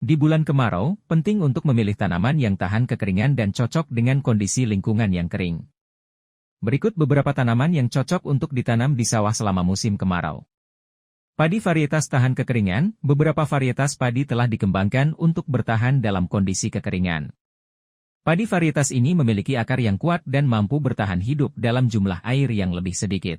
Di bulan kemarau, penting untuk memilih tanaman yang tahan kekeringan dan cocok dengan kondisi lingkungan yang kering. Berikut beberapa tanaman yang cocok untuk ditanam di sawah selama musim kemarau. Padi varietas tahan kekeringan, beberapa varietas padi telah dikembangkan untuk bertahan dalam kondisi kekeringan. Padi varietas ini memiliki akar yang kuat dan mampu bertahan hidup dalam jumlah air yang lebih sedikit.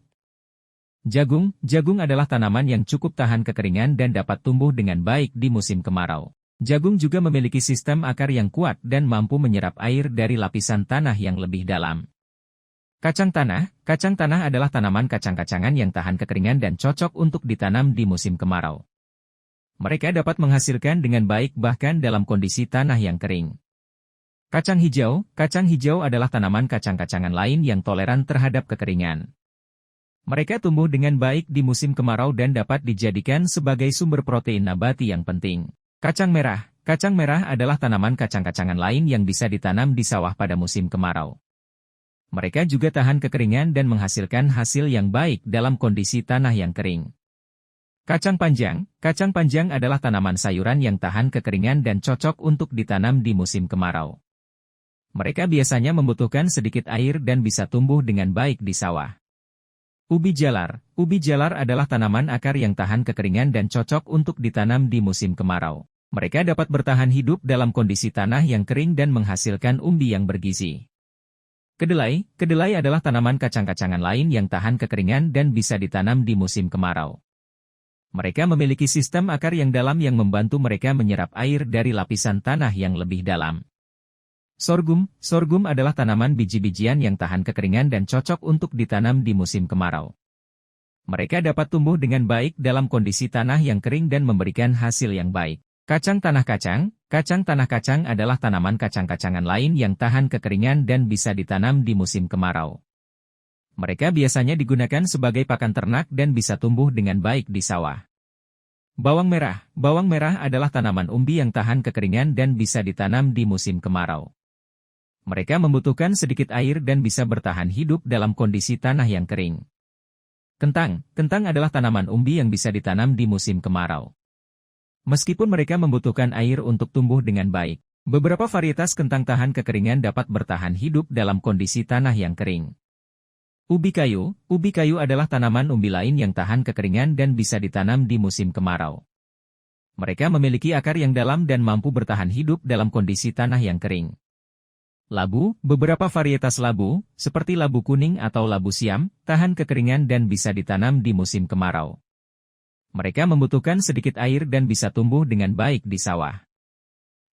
Jagung adalah tanaman yang cukup tahan kekeringan dan dapat tumbuh dengan baik di musim kemarau. Jagung juga memiliki sistem akar yang kuat dan mampu menyerap air dari lapisan tanah yang lebih dalam. Kacang tanah adalah tanaman kacang-kacangan yang tahan kekeringan dan cocok untuk ditanam di musim kemarau. Mereka dapat menghasilkan dengan baik bahkan dalam kondisi tanah yang kering. Kacang hijau adalah tanaman kacang-kacangan lain yang toleran terhadap kekeringan. Mereka tumbuh dengan baik di musim kemarau dan dapat dijadikan sebagai sumber protein nabati yang penting. Kacang merah adalah tanaman kacang-kacangan lain yang bisa ditanam di sawah pada musim kemarau. Mereka juga tahan kekeringan dan menghasilkan hasil yang baik dalam kondisi tanah yang kering. Kacang panjang adalah tanaman sayuran yang tahan kekeringan dan cocok untuk ditanam di musim kemarau. Mereka biasanya membutuhkan sedikit air dan bisa tumbuh dengan baik di sawah. Ubi jalar adalah tanaman akar yang tahan kekeringan dan cocok untuk ditanam di musim kemarau. Mereka dapat bertahan hidup dalam kondisi tanah yang kering dan menghasilkan umbi yang bergizi. Kedelai adalah tanaman kacang-kacangan lain yang tahan kekeringan dan bisa ditanam di musim kemarau. Mereka memiliki sistem akar yang dalam yang membantu mereka menyerap air dari lapisan tanah yang lebih dalam. Sorghum adalah tanaman biji-bijian yang tahan kekeringan dan cocok untuk ditanam di musim kemarau. Mereka dapat tumbuh dengan baik dalam kondisi tanah yang kering dan memberikan hasil yang baik. Kacang tanah kacang adalah tanaman kacang-kacangan lain yang tahan kekeringan dan bisa ditanam di musim kemarau. Mereka biasanya digunakan sebagai pakan ternak dan bisa tumbuh dengan baik di sawah. Bawang merah adalah tanaman umbi yang tahan kekeringan dan bisa ditanam di musim kemarau. Mereka membutuhkan sedikit air dan bisa bertahan hidup dalam kondisi tanah yang kering. Kentang adalah tanaman umbi yang bisa ditanam di musim kemarau. Meskipun mereka membutuhkan air untuk tumbuh dengan baik, beberapa varietas kentang tahan kekeringan dapat bertahan hidup dalam kondisi tanah yang kering. Ubi kayu adalah tanaman umbi lain yang tahan kekeringan dan bisa ditanam di musim kemarau. Mereka memiliki akar yang dalam dan mampu bertahan hidup dalam kondisi tanah yang kering. Beberapa varietas labu, seperti labu kuning atau labu siam, tahan kekeringan dan bisa ditanam di musim kemarau. Mereka membutuhkan sedikit air dan bisa tumbuh dengan baik di sawah.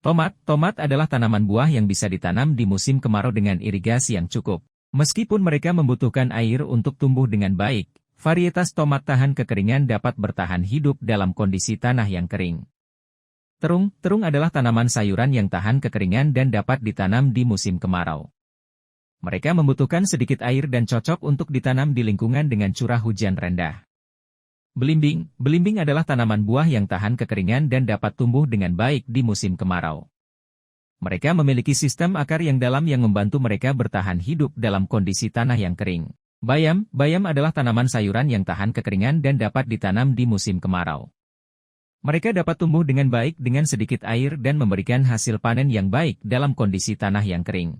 Tomat adalah tanaman buah yang bisa ditanam di musim kemarau dengan irigasi yang cukup. Meskipun mereka membutuhkan air untuk tumbuh dengan baik, varietas tomat tahan kekeringan dapat bertahan hidup dalam kondisi tanah yang kering. Terung adalah tanaman sayuran yang tahan kekeringan dan dapat ditanam di musim kemarau. Mereka membutuhkan sedikit air dan cocok untuk ditanam di lingkungan dengan curah hujan rendah. Belimbing adalah tanaman buah yang tahan kekeringan dan dapat tumbuh dengan baik di musim kemarau. Mereka memiliki sistem akar yang dalam yang membantu mereka bertahan hidup dalam kondisi tanah yang kering. Bayam adalah tanaman sayuran yang tahan kekeringan dan dapat ditanam di musim kemarau. Mereka dapat tumbuh dengan baik dengan sedikit air dan memberikan hasil panen yang baik dalam kondisi tanah yang kering.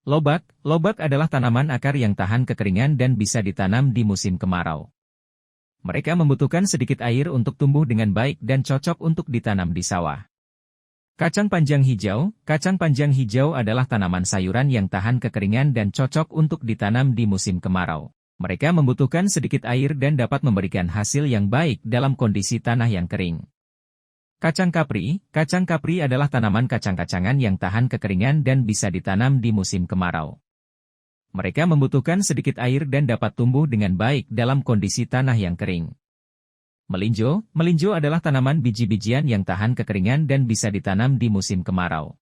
Lobak adalah tanaman akar yang tahan kekeringan dan bisa ditanam di musim kemarau. Mereka membutuhkan sedikit air untuk tumbuh dengan baik dan cocok untuk ditanam di sawah. Kacang panjang hijau adalah tanaman sayuran yang tahan kekeringan dan cocok untuk ditanam di musim kemarau. Mereka membutuhkan sedikit air dan dapat memberikan hasil yang baik dalam kondisi tanah yang kering. Kacang kapri adalah tanaman kacang-kacangan yang tahan kekeringan dan bisa ditanam di musim kemarau. Mereka membutuhkan sedikit air dan dapat tumbuh dengan baik dalam kondisi tanah yang kering. Melinjo adalah tanaman biji-bijian yang tahan kekeringan dan bisa ditanam di musim kemarau.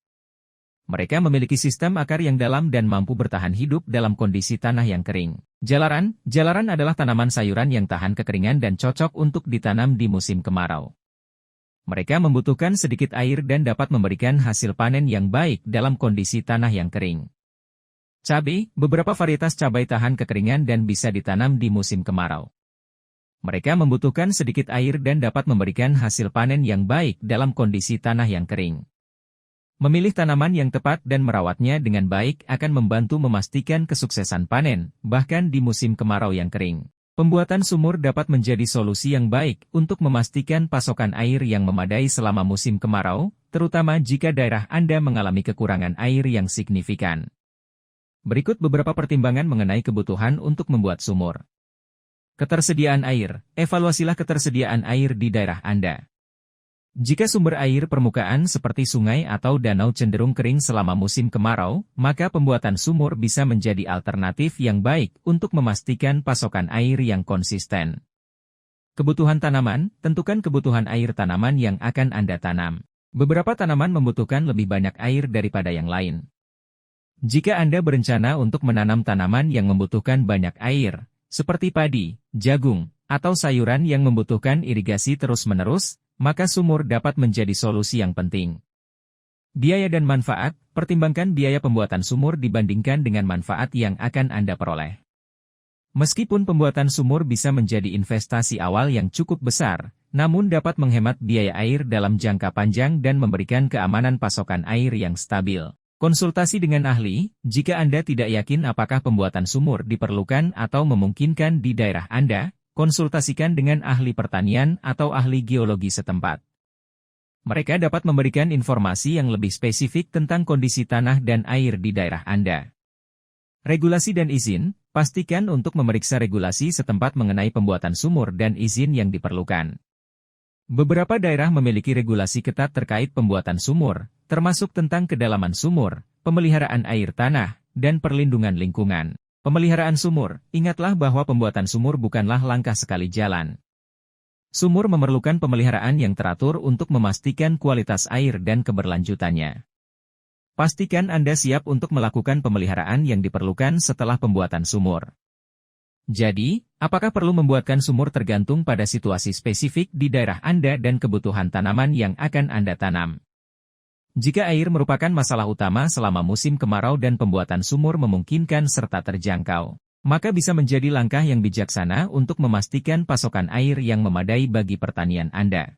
Mereka memiliki sistem akar yang dalam dan mampu bertahan hidup dalam kondisi tanah yang kering. Jalaran adalah tanaman sayuran yang tahan kekeringan dan cocok untuk ditanam di musim kemarau. Mereka membutuhkan sedikit air dan dapat memberikan hasil panen yang baik dalam kondisi tanah yang kering. Beberapa varietas cabai tahan kekeringan dan bisa ditanam di musim kemarau. Mereka membutuhkan sedikit air dan dapat memberikan hasil panen yang baik dalam kondisi tanah yang kering. Memilih tanaman yang tepat dan merawatnya dengan baik akan membantu memastikan kesuksesan panen, bahkan di musim kemarau yang kering. Pembuatan sumur dapat menjadi solusi yang baik untuk memastikan pasokan air yang memadai selama musim kemarau, terutama jika daerah Anda mengalami kekurangan air yang signifikan. Berikut beberapa pertimbangan mengenai kebutuhan untuk membuat sumur. Ketersediaan air. Evaluasilah ketersediaan air di daerah Anda. Jika sumber air permukaan seperti sungai atau danau cenderung kering selama musim kemarau, maka pembuatan sumur bisa menjadi alternatif yang baik untuk memastikan pasokan air yang konsisten. Kebutuhan tanaman. Tentukan kebutuhan air tanaman yang akan Anda tanam. Beberapa tanaman membutuhkan lebih banyak air daripada yang lain. Jika Anda berencana untuk menanam tanaman yang membutuhkan banyak air, seperti padi, jagung, atau sayuran yang membutuhkan irigasi terus-menerus, maka sumur dapat menjadi solusi yang penting. Biaya dan manfaat. Pertimbangkan biaya pembuatan sumur dibandingkan dengan manfaat yang akan Anda peroleh. Meskipun pembuatan sumur bisa menjadi investasi awal yang cukup besar, namun dapat menghemat biaya air dalam jangka panjang dan memberikan keamanan pasokan air yang stabil. Konsultasi dengan ahli. Jika Anda tidak yakin apakah pembuatan sumur diperlukan atau memungkinkan di daerah Anda, konsultasikan dengan ahli pertanian atau ahli geologi setempat. Mereka dapat memberikan informasi yang lebih spesifik tentang kondisi tanah dan air di daerah Anda. Regulasi dan izin. Pastikan untuk memeriksa regulasi setempat mengenai pembuatan sumur dan izin yang diperlukan. Beberapa daerah memiliki regulasi ketat terkait pembuatan sumur, termasuk tentang kedalaman sumur, pemeliharaan air tanah, dan perlindungan lingkungan. Pemeliharaan sumur. Ingatlah bahwa pembuatan sumur bukanlah langkah sekali jalan. Sumur memerlukan pemeliharaan yang teratur untuk memastikan kualitas air dan keberlanjutannya. Pastikan Anda siap untuk melakukan pemeliharaan yang diperlukan setelah pembuatan sumur. Jadi, apakah perlu membuatkan sumur tergantung pada situasi spesifik di daerah Anda dan kebutuhan tanaman yang akan Anda tanam. Jika air merupakan masalah utama selama musim kemarau dan pembuatan sumur memungkinkan serta terjangkau, maka bisa menjadi langkah yang bijaksana untuk memastikan pasokan air yang memadai bagi pertanian Anda.